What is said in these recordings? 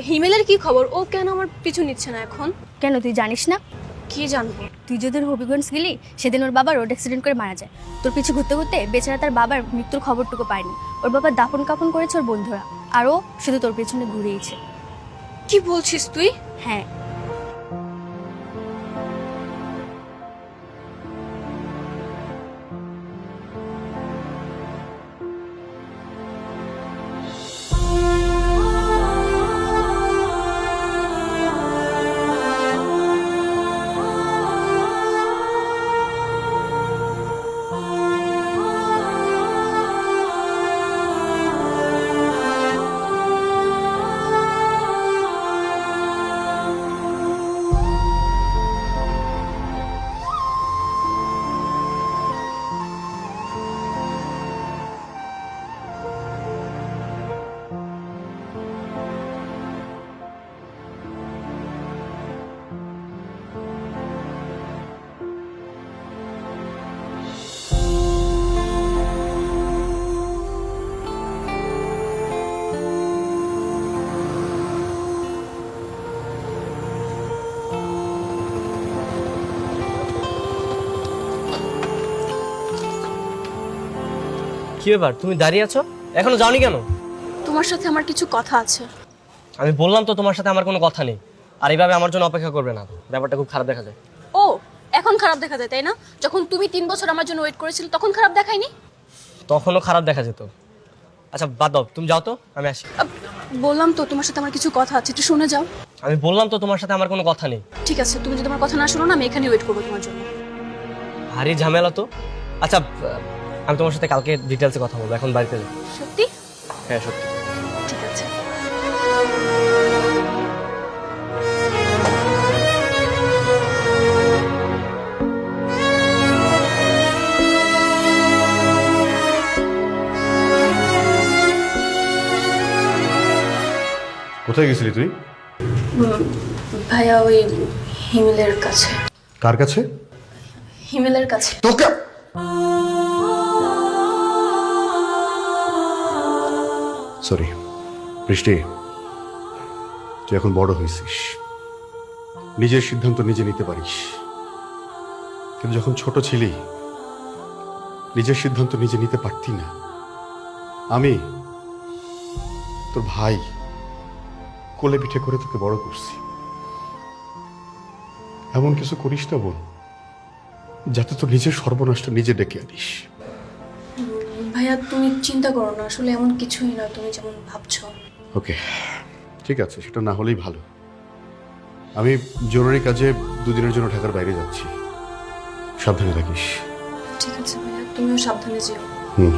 হিমেলের কি খবর? ও কেন আমার পিছু নিচ্ছে না এখন? কেন তুই জানিস না? কি জানবো? তুই যেদিন হবিগঞ্জ গেলি সেদিন ওর বাবা রোড অ্যাক্সিডেন্ট করে মারা যায়। তোর পিছু ঘুরতে ঘুরতে বেচারা তার বাবার মৃত্যুর খবরটুকু পায়নি। ওর বাবা দাফন কাফন করেছে ওর বন্ধুরা, আর ও শুধু তোর পেছনে ঘুরেইছে। কি বলছিস তুই? হ্যাঁ, কি ব্যাপার, তুমি দাঁড়িয়ে আছো? এখনো যাওনি কেন? তোমার সাথে আমার কিছু কথা আছে। আমি বললাম তো তোমার সাথে আমার কোনো কথা নেই, আর এইভাবে আমার জন্য অপেক্ষা করবে না। ব্যাপারটা খুব খারাপ দেখা যায়। ও, এখন খারাপ দেখা যায় তাই না? যখন তুমি 3 বছর আমার জন্য ওয়েট করেছিলে তখন খারাপ দেখায়নি? তখনও খারাপ দেখা যেত। আচ্ছা বাদ দাও, তুমি যাও তো, আমি আসি। বললাম তো তোমার সাথে আমার কিছু কথা আছে, একটু শুনে যাও। আমি বললাম তো তোমার সাথে আমার কোনো কথা নেই। ঠিক আছে, তুমি যদি আমার কথা না শোনো না, আমি এখানে ওয়েট করবো তোমার জন্য। ভারী ঝামেলা তো। আচ্ছা, আমি তোমার সাথে কালকে ডিটেলসে কথা বলবো, এখন বাড়িতে যাই। সত্যি? হ্যাঁ সত্যি। ঠিক আছে। কোথায় গেছিলি তুই? ভাইয়া, ওই হিমেলের কাছে। কার কাছে? হিমেলের কাছে। তোকে সরি বৃষ্টি, তুই এখন বড় হয়েছিস, নিজের সিদ্ধান্ত নিজে নিতে পারিস, কিন্তু যখন ছোট ছিলি নিজের সিদ্ধান্ত নিজে নিতে পারতি না। আমি তোর ভাই কোলে পিঠে করে তোকে বড় করছি। এমন কিছু করিস না বোন, যাতে তোর নিজের সর্বনাশটা নিজে ডেকে আনিস। ভাইয়া, তুমি চিন্তা করো না, আসলে এমন কিছুই না তুমি যেমন ভাবছো। ওকে ঠিক আছে, সেটা না হলেই ভালো। আমি জরুরি কাজে 2 দিনের জন্য ঢাকার বাইরে যাচ্ছি, সাবধানে থাকিস। ঠিক আছে ভাইয়া, তুমিও সাবধানে যেও। হুম।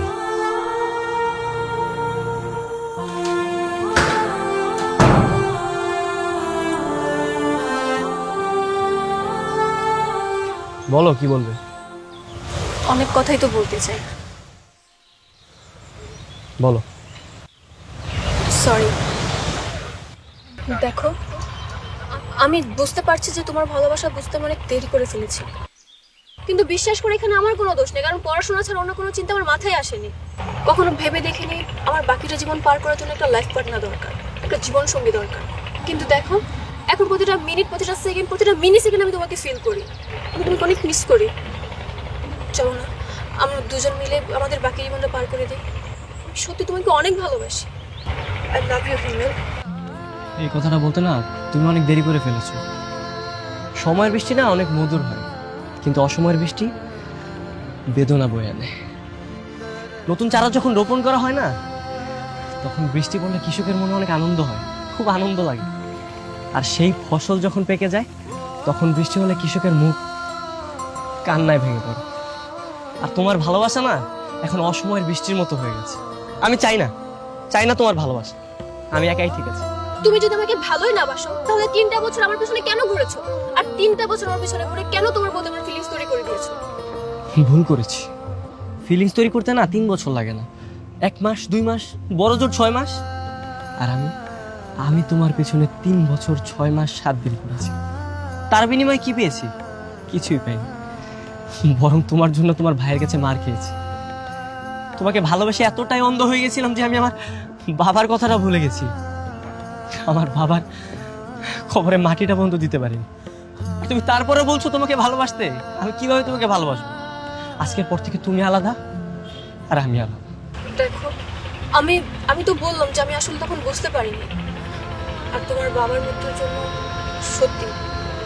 বলো, কি বলবে? অনেক কথাই তো বলতে চাই। বলো। সরি। দেখো, আমি বুঝতে পারছি যে তোমার ভালোবাসা বুঝতে আমি অনেক দেরি করে ফেলেছি, কিন্তু বিশ্বাস করে এখানে আমার কোনো দোষ নেই, কারণ পড়াশোনা ছাড়া অন্য কোনো চিন্তা আমার মাথায় আসেনি। কখনো ভেবে দেখিনি আমার বাকিটা জীবন পার করার জন্য একটা লাইফ পার্টনার দরকার, একটা জীবন সঙ্গী দরকার। কিন্তু দেখো, এখন প্রতিটা মিনিট, প্রতিটা সেকেন্ড, প্রতিটা মিনি সেকেন্ড আমি তোমাকে ফিল করি, আমি তোমাকে অনেক মিস করি। চলো না, আমরা দুজন মিলে আমাদের বাকি জীবনটা পার করে দিই। আমি সত্যি তোমাকে অনেক ভালোবাসি। আই লাভ ইউ হিমেল। এই কথাটা বলতে না তুমি অনেক দেরি করে ফেলেছো। সময়ের বৃষ্টি না অনেক মধুর হয়, কিন্তু অসময়ের বৃষ্টি বেদনা বয়ে আনে। নতুন চারা যখন রোপণ করা হয় না, তখন বৃষ্টি পড়লে কৃষকের মনে অনেক আনন্দ হয়, খুব আনন্দ লাগে। আর সেই ফসল যখন পেকে যায়, তখন বৃষ্টি হলে কৃষকের মুখ কান্নায় ভেঙে পড়ে। আর তোমার ভালোবাসা না এখন অসময়ের বৃষ্টির মতো হয়ে গেছে। আমি চাই না তোমার ভালোবাসা, আমি একাই ঠিক আছে। তুমি যদি আমাকে ভালোই না বাসো, তাহলে 3টা বছর আমার পিছনে কেন ঘুরেছো? আর 3টা বছর আমার পিছনে ঘুরে কেন তোমার প্রতি আমার ফিলিংস তৈরি করে দিয়েছো? ভুল করেছি। ফিলিংস তৈরি করতে না 3 বছর লাগে না, 1 মাস 2 মাস, বড় জোর 6 মাস। আর আমি তোমার পেছনে 3 বছর 6 মাস 7 দিন করেছি। তার বিনিময়ে কি পেয়েছি? কিছুই পাইনি, বরং তোমার জন্য তোমার ভাইয়ের কাছে মার খেয়েছি। তোমাকে ভালোবেসে এতটাই অন্ধ হয়ে গেছিলাম যে আমি আমার বাবার কথাটা ভুলে গেছি। আমার বাবার খবরে মাটিটা পর্যন্ত দিতে পারিনি। আর তুমি তারপরে বলছো তোমাকে ভালোবাসতে। আমি কিভাবে তোমাকে ভালোবাসবো? আজকের পর থেকে তুমি আলাদা আর আমি আলাদা। দেখো, আমি আমি তো বললাম যে আমি আসলে তখন বুঝতে পারিনি। আর তোমার বাবার মৃত্যুর জন্য সত্যি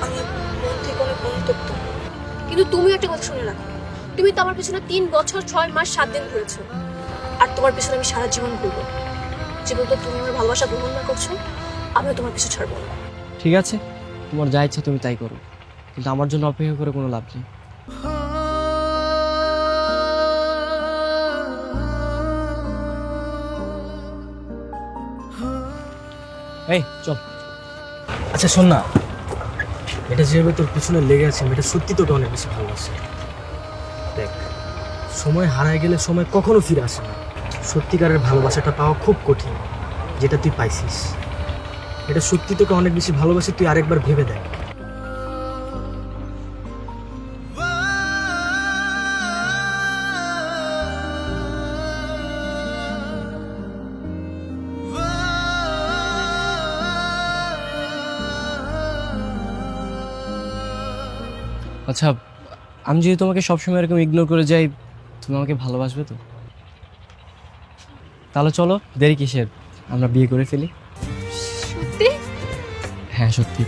আমি মন থেকে অনেক অনুতপ্ত। কিন্তু তুমি একটা কথা শুনে রাখো, তুমি তো আমার পেছনে 3 বছর 6 মাস 7 দিন ঘুরেছো, আর তোমার পেছনে আমি সারা জীবন ঘুরবো। জীবন তো তুমি আমার ভালোবাসা গ্রহণ না করছো, আমিও তোমার পিছু ছাড়বো না। ঠিক আছে, তোমার যা ইচ্ছা তুমি তাই করো, কিন্তু আমার জন্য অপেক্ষা করে কোনো লাভ নেই। এই চল। আচ্ছা শোন না, এটা যেভাবে তোর পিছনে লেগে আছে এটা সত্যি তোকে অনেক বেশি ভালোবাসে। দেখ, সময় হারায় গেলে সময় কখনো ফিরে আসে না। সত্যিকারের ভালোবাসাটা পাওয়া খুব কঠিন, যেটা তুই পাইছিস। এটা সত্যি তোকে অনেক বেশি ভালোবাসে, তুই আরেকবার ভেবে দেখ। আচ্ছা, আমি যদি তোমাকে সবসময় এরকম ইগনোর করে যাই, তুমি আমাকে ভালোবাসবে তো? তাহলে চলো, দেরি কিসের, আমরা বিয়ে করে ফেলি। সত্যি? হ্যাঁ সত্যি।